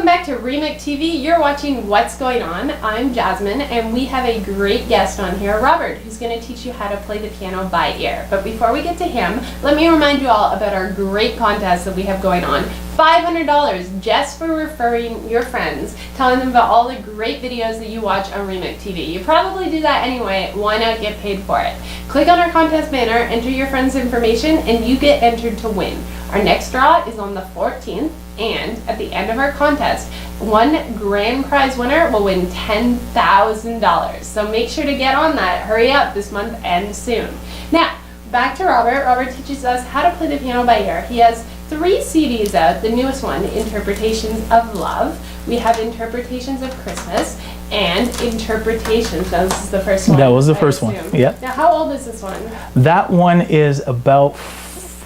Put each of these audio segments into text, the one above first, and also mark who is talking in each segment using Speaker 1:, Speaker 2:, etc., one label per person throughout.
Speaker 1: Welcome back to REMIC TV. You're watching What's Going On. I'm Jasmine, and we have a great guest on here, Robert, who's going to teach you how to play the piano by ear. But before we get to him, let me remind you all about our great contest that we have going on. $500 just for referring your friends, telling them about all the great videos that you watch on REMIC TV. You probably do that anyway. Why not get paid for it? Click on our contest banner, enter your friends' information, and you get entered to win. Our next draw is on the 14th. And at the end of our contest, one grand prize winner will win $10,000. So make sure to get on that. Hurry up, this month ends soon. Now, back to Robert. Robert teaches us how to play the piano by ear. He has 3 CDs out. The newest one, Interpretations of Love. We have Interpretations of Christmas and Interpretations. Now, this is the first one.
Speaker 2: That was the first one. Yeah.
Speaker 1: Now, how old is this one?
Speaker 2: That one is about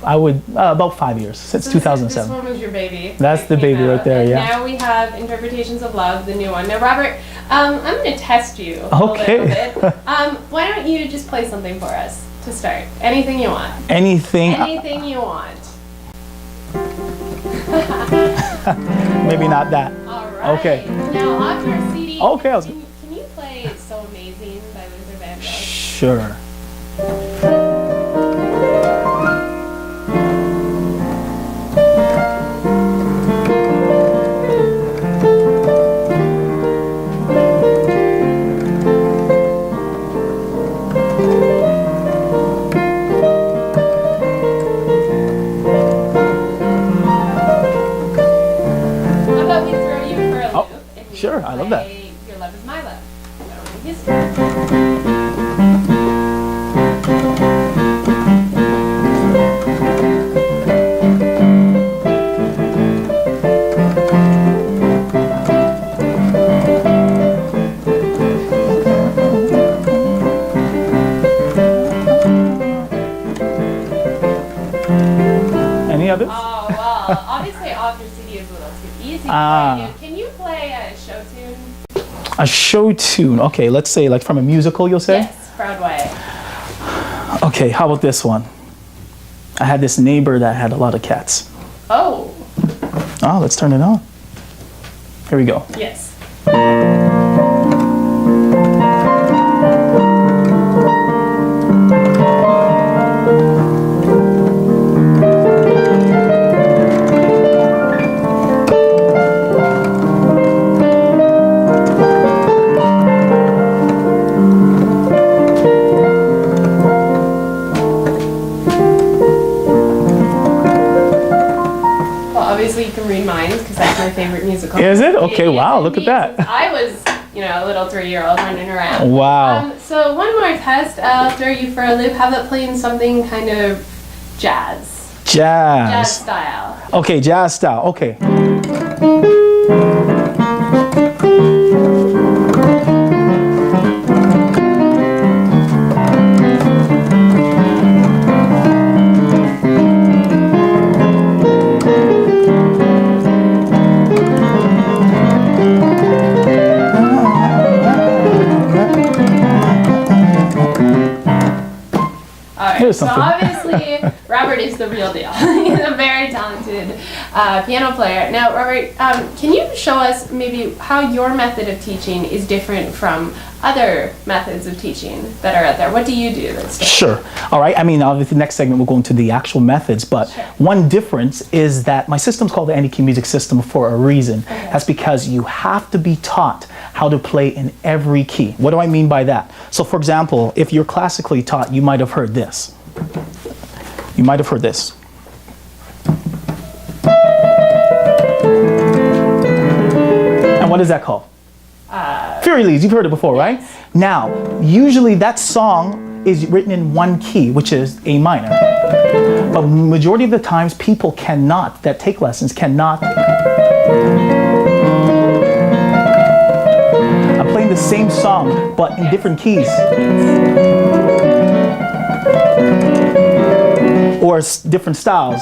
Speaker 2: about 5 years, since
Speaker 1: So
Speaker 2: 2007.
Speaker 1: This one was your baby.
Speaker 2: That's the baby right there,
Speaker 1: and
Speaker 2: yeah.
Speaker 1: Now we have Interpretations of Love, the new one. Now, Robert, I'm going to test you a little bit. Why don't you just play something for us to start? Anything you want.
Speaker 2: Anything?
Speaker 1: Anything you want.
Speaker 2: Maybe not that.
Speaker 1: All right.
Speaker 2: Okay.
Speaker 1: Now, off your CD,
Speaker 2: Okay,
Speaker 1: can you play So Amazing by Luther Vandross?
Speaker 2: Sure. Sure, I love that.
Speaker 1: Your Love Is My Love.
Speaker 2: Any others?
Speaker 1: Oh, well, obviously off your CD is a little too easy for you. Can you play a show tune?
Speaker 2: A show tune. Okay, let's say like from a musical, you'll say?
Speaker 1: Yes, Broadway.
Speaker 2: Okay, how about this one? I had this neighbor that had a lot of cats.
Speaker 1: Oh.
Speaker 2: Oh, let's turn it on. Here we go.
Speaker 1: Yes. Obviously, you can read minds because that's my favorite musical.
Speaker 2: Is it? Okay, wow, look at that.
Speaker 1: Since I was, a little 3-year-old running around.
Speaker 2: Wow.
Speaker 1: So one more test. I'll throw you for a loop. How about playing something kind of jazz? Jazz style.
Speaker 2: Okay, jazz style. Okay.
Speaker 1: So obviously, Robert is the real deal. He's a very talented piano player. Now, Robert, can you show us maybe how your method of teaching is different from other methods of teaching that are out there? What do you do that's different?
Speaker 2: Sure. All right. I mean, obviously, the next segment we'll go into the actual methods, but one difference is that my system's called the Any-Key Music System for a reason. Okay. That's because you have to be taught how to play in every key. What do I mean by that? So, for example, if you're classically taught, you might have heard this. You might have heard this. And what is that called? Fury Leads. You've heard it before, right? Now, usually that song is written in one key, which is A minor. But majority of the times, people that take lessons cannot. I'm playing the same song, but in different keys. Or different styles.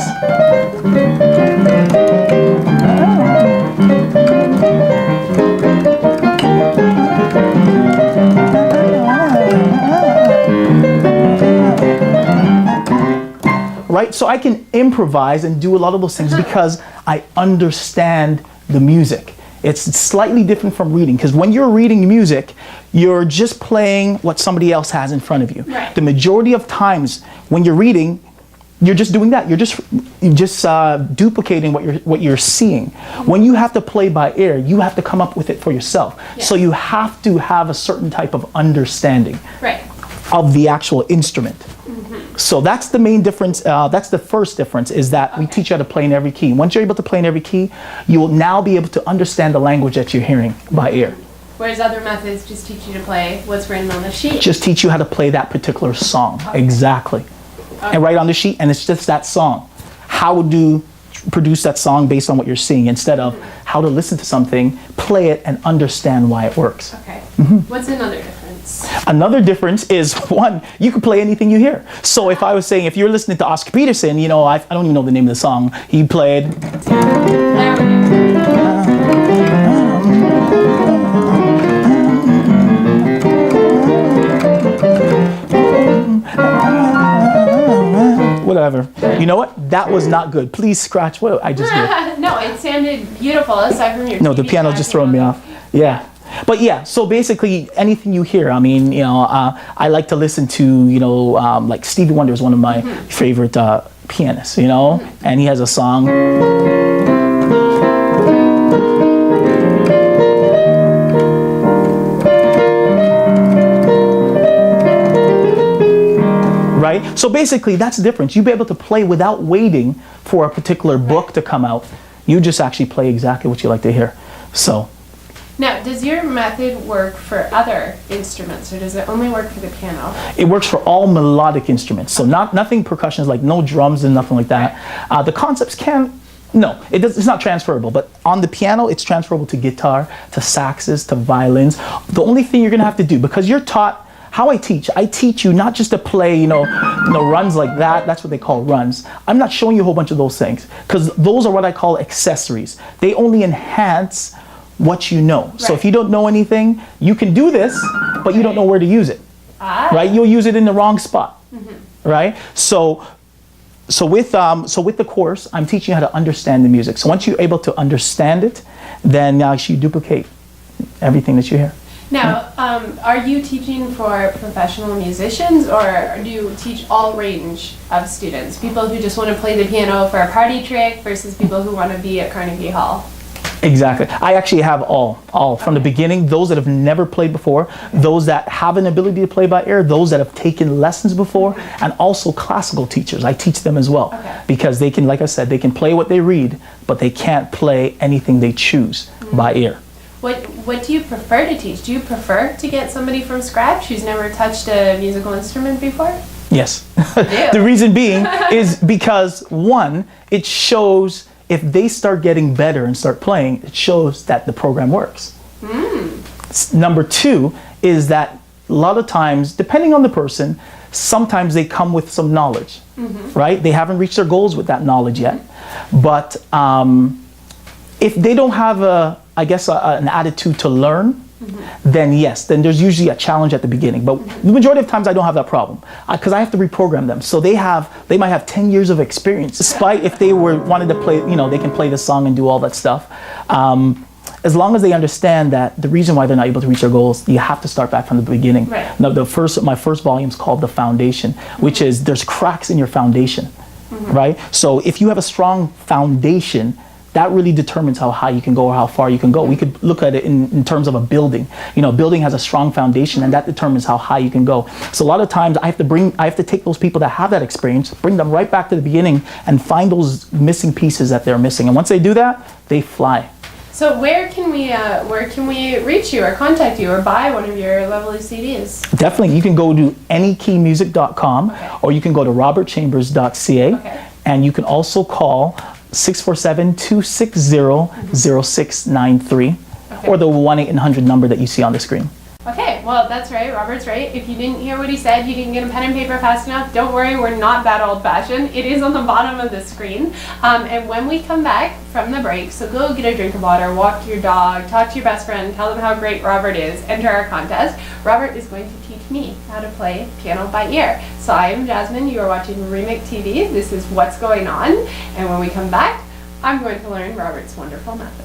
Speaker 2: Right? So I can improvise and do a lot of those things because I understand the music. It's slightly different from reading, because when you're reading music, you're just playing what somebody else has in front of you.
Speaker 1: Right.
Speaker 2: The majority of times when you're reading, you're just doing that. You're just duplicating what you're seeing. When you have to play by ear, you have to come up with it for yourself.
Speaker 1: Yes.
Speaker 2: So you have to have a certain type of understanding
Speaker 1: Right.
Speaker 2: of the actual instrument. So that's the main difference. That's the first difference, is that we teach you how to play in every key. Once you're able to play in every key, you will now be able to understand the language that you're hearing by ear.
Speaker 1: Whereas other methods just teach you to play what's written on the sheet.
Speaker 2: Just teach you how to play that particular song. Exactly. And write on the sheet, and it's just that song. How to produce that song based on what you're seeing, instead of how to listen to something, play it, and understand why it works.
Speaker 1: Okay. What's another difference?
Speaker 2: Another difference is, one, you can play anything you hear. So if I was saying, if you're listening to Oscar Peterson, you know, I don't even know the name of the song he played.
Speaker 1: There we go.
Speaker 2: Whatever. You know what? That was not good. Please scratch what I just did.
Speaker 1: No, it sounded beautiful aside from your
Speaker 2: No, the
Speaker 1: TV
Speaker 2: piano just throwing me off. Yeah. But yeah, so basically anything you hear, I mean, you know, I like to listen to, you know, like Stevie Wonder is one of my favorite pianists, you know, and he has a song. Right? So basically that's the difference. You'll be able to play without waiting for a particular book to come out. You just actually play exactly what you like to hear. So.
Speaker 1: Now, does your method work for other instruments, or does it only work for the piano?
Speaker 2: It works for all melodic instruments. So nothing percussion, like no drums and nothing like that. The concepts it's not transferable, but on the piano, it's transferable to guitar, to saxes, to violins. The only thing you're gonna have to do, because you're taught, how I teach you not just to play, you know, runs like that. That's what they call runs. I'm not showing you a whole bunch of those things, because those are what I call accessories. They only enhance what you know. Right. So if you don't know anything, you can do this, but you don't know where to use it. Right? You'll use it in the wrong spot. Right? So with the course, I'm teaching you how to understand the music. So once you're able to understand it, then you duplicate everything that you hear.
Speaker 1: Now, are you teaching for professional musicians, or do you teach all range of students? People who just want to play the piano for a party trick versus people who want to be at Carnegie Hall?
Speaker 2: Exactly. I actually have all from the beginning, those that have never played before, those that have an ability to play by ear, those that have taken lessons before, and also classical teachers. I teach them as well, because they can, like I said, they can play what they read, but they can't play anything they choose by ear.
Speaker 1: What do you prefer to teach? Do you prefer to get somebody from scratch who's never touched a musical instrument before?
Speaker 2: Yes. The reason being is because, one, it shows, if they start getting better and start playing, it shows that the program works. Number two is that a lot of times, depending on the person, sometimes they come with some knowledge, right? They haven't reached their goals with that knowledge yet. But if they don't have an attitude to learn, then yes, then there's usually a challenge at the beginning. But the majority of times I don't have that problem, because I have to reprogram them. So they might have 10 years of experience, despite if they wanted to play, you know, they can play the song and do all that stuff. As long as they understand that the reason why they're not able to reach their goals, you have to start back from the beginning.
Speaker 1: Right.
Speaker 2: Now, my first volume is called The Foundation, which is, there's cracks in your foundation, right? So if you have a strong foundation, that really determines how high you can go or how far you can go. We could look at it in terms of a building. You know, a building has a strong foundation, and that determines how high you can go. So a lot of times I have to take those people that have that experience, bring them right back to the beginning, and find those missing pieces that they're missing. And once they do that, they fly.
Speaker 1: So where can we reach you or contact you or buy one of your lovely CDs?
Speaker 2: Definitely, you can go to anykeymusic.com, or you can go to robertchambers.ca, and you can also call 647-260-0693, or the 1-800 number that you see on the screen.
Speaker 1: Okay, well, that's right. Robert's right. If you didn't hear what he said, you didn't get a pen and paper fast enough, don't worry, we're not that old-fashioned. It is on the bottom of the screen. And when we come back from the break, so go get a drink of water, walk your dog, talk to your best friend, tell them how great Robert is, enter our contest. Robert is going to teach me how to play piano by ear. So I am Jasmine, you are watching REMIC TV. This is What's Going On. And when we come back, I'm going to learn Robert's wonderful method.